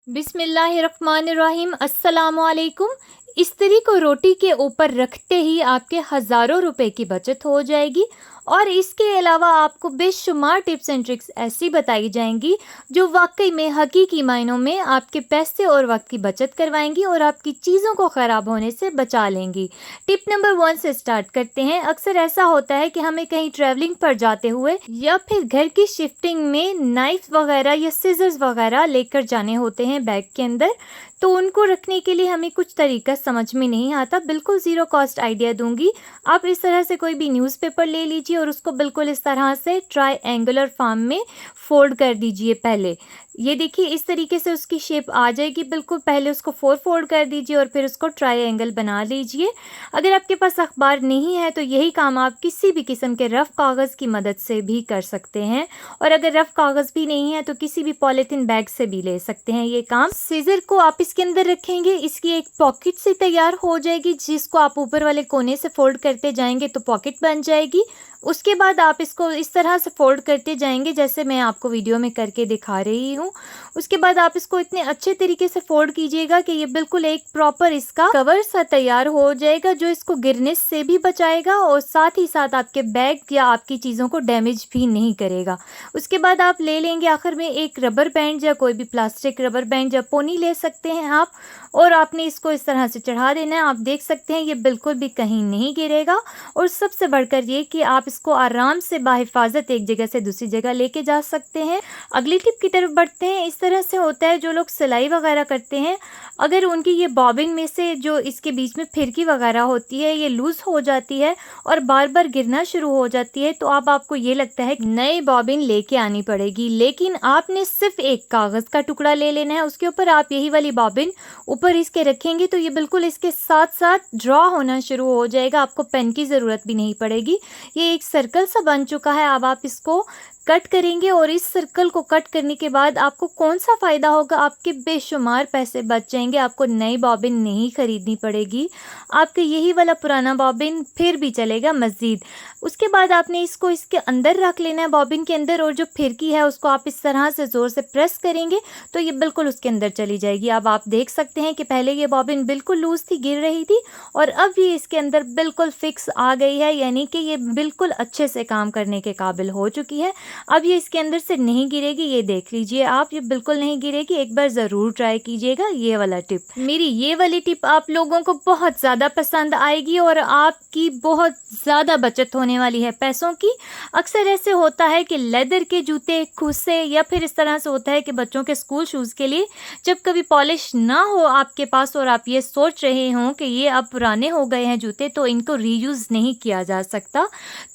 बिस्मिल्लाहिर्रहमानिर्रहीम। अस्सलामुअलैकुम। इस्त्री को रोटी के ऊपर रखते ही आपके हज़ारों रुपए की बचत हो जाएगी और इसके अलावा आपको बेशुमार टिप्स एंड ट्रिक्स ऐसी बताई जाएंगी जो वाकई में हकीकी मायनों में आपके पैसे और वक्त की बचत करवाएंगी और आपकी चीज़ों को ख़राब होने से बचा लेंगी। टिप नंबर 1 से स्टार्ट करते हैं। अक्सर ऐसा होता है कि हमें कहीं ट्रैवलिंग पर जाते हुए या फिर घर की शिफ्टिंग में नाइफ वगैरह या सीजर्स वगैरह लेकर जाने होते हैं बैग के अंदर, तो उनको रखने के लिए हमें कुछ तरीका समझ में नहीं आता। बिल्कुल ज़ीरो कॉस्ट आइडिया दूंगी। आप इस तरह से कोई भी न्यूज़पेपर ले लीजिए और उसको बिल्कुल इस तरह से ट्रायंगुलर फॉर्म में फोल्ड कर दीजिए। पहले ये देखिए इस तरीके से उसकी शेप आ जाएगी। बिल्कुल पहले उसको फोल्ड कर दीजिए और फिर उसको ट्रायंगल बना लीजिए। अगर आपके पास अखबार नहीं है तो यही काम आप किसी भी किस्म के रफ़ कागज़ की मदद से भी कर सकते हैं, और अगर रफ़ कागज़ भी नहीं है तो किसी भी पॉलीथीन बैग से भी ले सकते हैं ये काम। सीजर को आप इसके अंदर रखेंगे, इसकी एक पॉकेट से तैयार हो जाएगी जिसको आप ऊपर वाले कोने से फोल्ड करते जाएंगे तो पॉकेट बन जाएगी। उसके बाद आप इसको इस तरह से फोल्ड करते जाएंगे जैसे मैं आपको वीडियो में करके दिखा रही हूँ। उसके बाद आप इसको इतने अच्छे तरीके से फोल्ड कीजिएगा कि ये बिल्कुल एक प्रॉपर इसका कवर सा तैयार हो जाएगा जो इसको गिरने से भी बचाएगा और साथ ही साथ आपके बैग या आपकी चीज़ों को डैमेज भी नहीं करेगा। उसके बाद आप ले लेंगे आखिर में एक रबर बैंड या कोई भी प्लास्टिक रबर बैंड या पोनी ले सकते हैं आप, और आपने इसको इस तरह से चढ़ा देना है। आप देख सकते हैं ये बिल्कुल भी कहीं नहीं गिरेगा, और सबसे बढ़कर ये कि आप इसको आराम से बाहिफाजत एक जगह से दूसरी जगह लेके जा सकते हैं। अगली टिप की तरफ बढ़ते हैं। इस तरह से होता है जो लोग सिलाई वगैरह करते हैं, अगर उनकी ये बॉबिन में से जो इसके बीच में फिरकी वगैरह होती है ये लूज़ हो जाती है और बार बार गिरना शुरू हो जाती है, तो अब आपको ये लगता है नई बॉबिन लेके आनी पड़ेगी। लेकिन आपने सिर्फ एक कागज़ का टुकड़ा ले लेना है, उसके ऊपर आप यही वाली बॉबिन ऊपर इसके रखेंगे तो ये बिल्कुल इसके साथ साथ ड्रॉ होना शुरू हो जाएगा। आपको पेन की ज़रूरत भी नहीं पड़ेगी। ये एक सर्कल सा बन चुका है। अब आप इसको कट करेंगे और इस सर्कल को कट करने के बाद आपको कौन सा फ़ायदा होगा, आपके बेशुमार पैसे बच जाएंगे। आपको नई बॉबिन नहीं ख़रीदनी पड़ेगी, आपके यही वाला पुराना बॉबिन फिर भी चलेगा मज़ीद। उसके बाद आपने इसको इसके अंदर रख लेना है बॉबिन के अंदर, और जो फिरकी है उसको आप इस तरह से ज़ोर से प्रेस करेंगे तो ये बिल्कुल उसके अंदर चली जाएगी। अब आप देख सकते हैं कि पहले ये बॉबिन बिल्कुल लूज़ थी, गिर रही थी, और अब ये इसके अंदर बिल्कुल फिक्स आ गई है, यानी कि ये बिल्कुल अच्छे से काम करने के काबिल हो चुकी है। अब ये इसके अंदर से नहीं गिरेगी, ये देख लीजिए आप, ये बिल्कुल नहीं गिरेगी। एक बार ज़रूर ट्राई कीजिएगा ये वाला टिप। मेरी ये वाली टिप आप लोगों को बहुत ज़्यादा पसंद आएगी और आपकी बहुत ज़्यादा बचत होने वाली है पैसों की। अक्सर ऐसे होता है कि लेदर के जूते खुसे, या फिर इस तरह से होता है कि बच्चों के स्कूल शूज़ के लिए जब कभी पॉलिश ना हो आपके पास और आप ये सोच रहे हों कि ये अब पुराने हो गए हैं जूते तो इनको रीयूज़ नहीं किया जा सकता,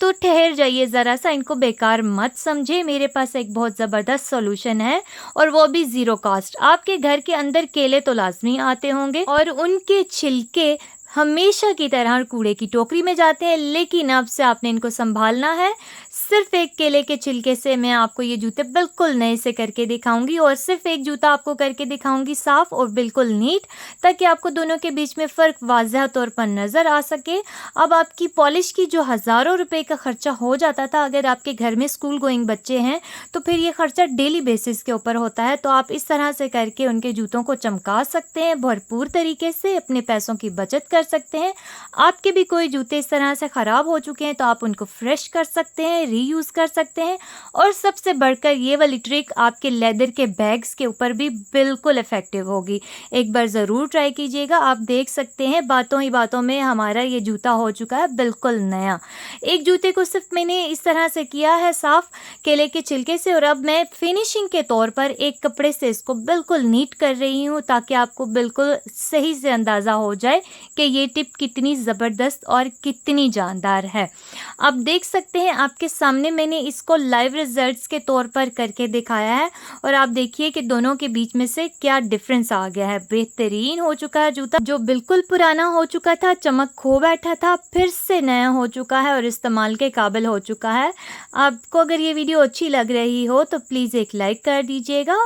तो ठहर जाइए ज़रा सा, इनको बेकार मत समझे। मेरे पास एक बहुत ज़बरदस्त सॉल्यूशन है और वो भी ज़ीरो कॉस्ट। आपके घर के अंदर केले तो लाजमी आते होंगे और उनके छिलके हमेशा की तरह कूड़े की टोकरी में जाते हैं, लेकिन अब से आपने इनको संभालना है। सिर्फ एक केले के छिलके से मैं आपको ये जूते बिल्कुल नए से करके दिखाऊंगी, और सिर्फ एक जूता आपको करके दिखाऊंगी साफ़ और बिल्कुल नीट, ताकि आपको दोनों के बीच में फ़र्क वाज़ह तौर पर नज़र आ सके। अब आपकी पॉलिश की जो हज़ारों रुपए का ख़र्चा हो जाता था, अगर आपके घर में स्कूल गोइंग बच्चे हैं तो फिर ये ख़र्चा डेली बेसिस के ऊपर होता है। तो आप इस तरह से करके उनके जूतों को चमका सकते हैं, भरपूर तरीके से अपने पैसों की बचत कर सकते हैं। आपके भी कोई जूते इस तरह से ख़राब हो चुके हैं तो आप उनको फ्रेश कर सकते हैं, रीयूज़ कर सकते हैं। और सबसे बढ़कर ये वाली ट्रिक आपके लेदर के बैग्स के ऊपर भी बिल्कुल इफ़ेक्टिव होगी। एक बार ज़रूर ट्राई कीजिएगा। आप देख सकते हैं बातों ही बातों में हमारा ये जूता हो चुका है बिल्कुल नया। एक जूते को सिर्फ मैंने इस तरह से किया है साफ़ केले के छिलके से, और अब मैं फिनिशिंग के तौर पर एक कपड़े से इसको बिल्कुल नीट कर रही हूँ ताकि आपको बिल्कुल सही से अंदाज़ा हो जाए कि ये टिप कितनी ज़बरदस्त और कितनी जानदार है। आप देख सकते हैं आपके सामने मैंने इसको लाइव रिजल्ट्स के तौर पर करके दिखाया है, और आप देखिए कि दोनों के बीच में से क्या डिफरेंस आ गया है। बेहतरीन हो चुका है जूता, जो बिल्कुल पुराना हो चुका था, चमक खो बैठा था, फिर से नया हो चुका है और इस्तेमाल के काबिल हो चुका है। आपको अगर ये वीडियो अच्छी लग रही हो तो प्लीज़ एक लाइक कर दीजिएगा।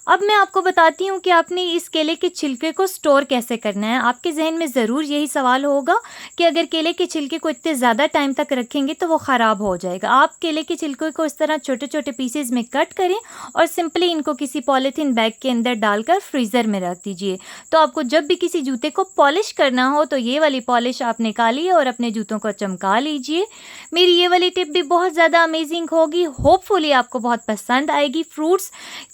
अब मैं आपको बताती हूँ कि आपने इस केले के छिलके को स्टोर कैसे करना है। आपके जहन में ज़रूर यही सवाल होगा कि अगर केले के छिलके को इतने ज़्यादा टाइम तक रखेंगे तो वो ख़राब हो जाएगा। आप केले के छिलके को इस तरह छोटे-छोटे पीसेज़ में कट करें और सिंपली इनको किसी पॉलीथीन बैग के अंदर डालकर फ्रीज़र में रख दीजिए। तो आपको जब भी किसी जूते को पॉलिश करना हो तो ये वाली पॉलिश आप निकालिए और अपने जूतों को चमका लीजिए। मेरी ये वाली टिप भी बहुत ज़्यादा अमेजिंग होगी, होपफुली आपको बहुत पसंद आएगी। फ्रूट्स,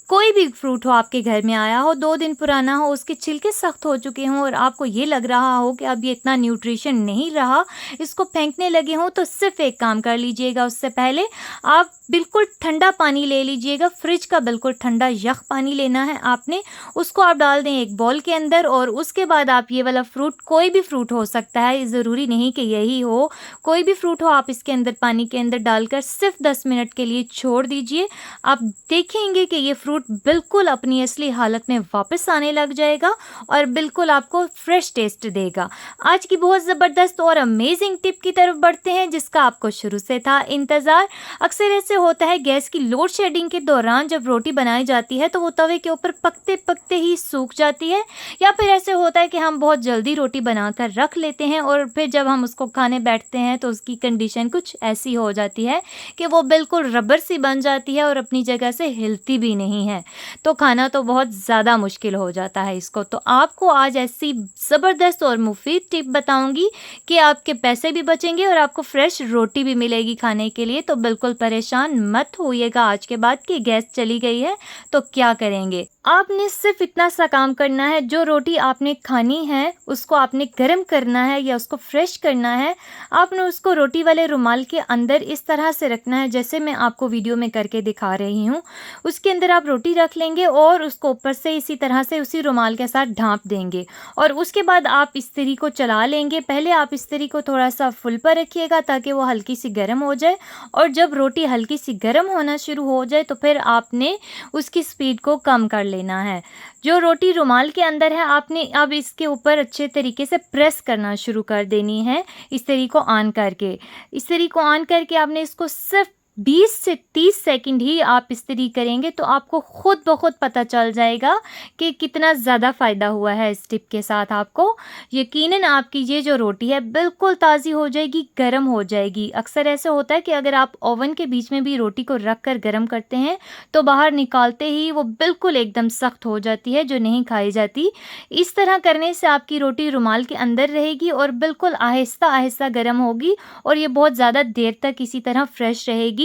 कोई भी फ्रूट हो आपके घर में आया हो, 2 दिन पुराना हो, उसके छिलके सख्त हो चुके हों और आपको ये लग रहा हो कि अब ये इतना न्यूट्रिशन नहीं रहा, इसको फेंकने लगे हों, तो सिर्फ एक काम कर लीजिएगा। उससे पहले आप बिल्कुल ठंडा पानी ले लीजिएगा, फ्रिज का बिल्कुल ठंडा यख पानी लेना है आपने। उसको आप डाल दें एक बाउल के अंदर और उसके बाद आप ये वाला फ्रूट, कोई भी फ्रूट हो सकता है, ज़रूरी नहीं कि यही हो, कोई भी फ्रूट हो, आप इसके अंदर पानी के अंदर डालकर सिर्फ 10 मिनट के लिए छोड़ दीजिए। आप देखेंगे कि ये फ्रूट बिल्कुल अपनी असली हालत में वापस आने लग जाएगा और बिल्कुल आपको फ्रेश टेस्ट देगा। आज की बहुत ज़बरदस्त और अमेजिंग टिप की तरफ बढ़ते हैं जिसका आपको शुरू से था इंतज़ार। अक्सर ऐसे होता है गैस की लोड शेडिंग के दौरान जब रोटी बनाई जाती है तो वो तवे के ऊपर पकते पकते ही सूख जाती है, या फिर ऐसे होता है कि हम बहुत जल्दी रोटी बनाकर रख लेते हैं और फिर जब हम उसको खाने बैठते हैं तो उसकी कंडीशन कुछ ऐसी हो जाती है कि वो बिल्कुल रबर सी बन जाती है और अपनी जगह से हिलती भी नहीं है। तो खाना तो बहुत ज़्यादा मुश्किल हो जाता है इसको। तो आपको आज ऐसी ज़बरदस्त और मुफीद टिप बताऊंगी कि आपके पैसे भी बचेंगे और आपको फ्रेश रोटी भी मिलेगी खाने के लिए। तो बिल्कुल परेशान मत होइएगा आज के बाद कि गैस चली गई है तो क्या करेंगे। आपने सिर्फ इतना सा काम करना है, जो रोटी आपने खानी है उसको आपने गर्म करना है या उसको फ्रेश करना है। आपने उसको रोटी वाले रुमाल के अंदर इस तरह से रखना है जैसे मैं आपको वीडियो में करके दिखा रही हूँ। उसके अंदर आप रोटी रख लेंगे और उसको ऊपर से इसी तरह से उसी रुमाल के साथ ढाँप देंगे और उसके बाद आप इस्त्री को चला लेंगे। पहले आप इस्त्री को थोड़ा सा फुल पर रखिएगा ताकि वो हल्की सी गर्म हो जाए, और जब रोटी हल्की सी गर्म होना शुरू हो जाए तो फिर आपने उसकी स्पीड को कम कर लेना है। जो रोटी रुमाल के अंदर है आपने अब इसके ऊपर अच्छे तरीके से प्रेस करना शुरू कर देनी है इस्त्री को ऑन करके। इस्त्री को ऑन करके आपने इसको सिर्फ 20 से 30 सेकंड ही आप इस्त्री करेंगे तो आपको खुद ब खुद पता चल जाएगा कि कितना ज़्यादा फ़ायदा हुआ है इस टिप के साथ। आपको यकीनन आपकी ये जो रोटी है बिल्कुल ताज़ी हो जाएगी, गर्म हो जाएगी। अक्सर ऐसे होता है कि अगर आप ओवन के बीच में भी रोटी को रख कर गर्म करते हैं तो बाहर निकालते ही वो बिल्कुल एकदम सख्त हो जाती है, जो नहीं खाई जाती। इस तरह करने से आपकी रोटी रुमाल के अंदर रहेगी और बिल्कुल आहिस्ता आहिस्ता गर्म होगी और ये बहुत ज़्यादा देर तक इसी तरह फ्रेश रहेगी।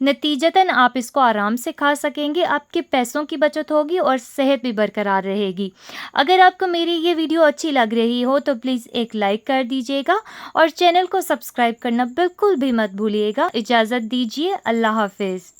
नतीजतन आप इसको आराम से खा सकेंगे, आपके पैसों की बचत होगी और सेहत भी बरकरार रहेगी। अगर आपको मेरी ये वीडियो अच्छी लग रही हो तो प्लीज़ एक लाइक कर दीजिएगा और चैनल को सब्सक्राइब करना बिल्कुल भी मत भूलिएगा। इजाज़त दीजिए, अल्लाह हाफिज़।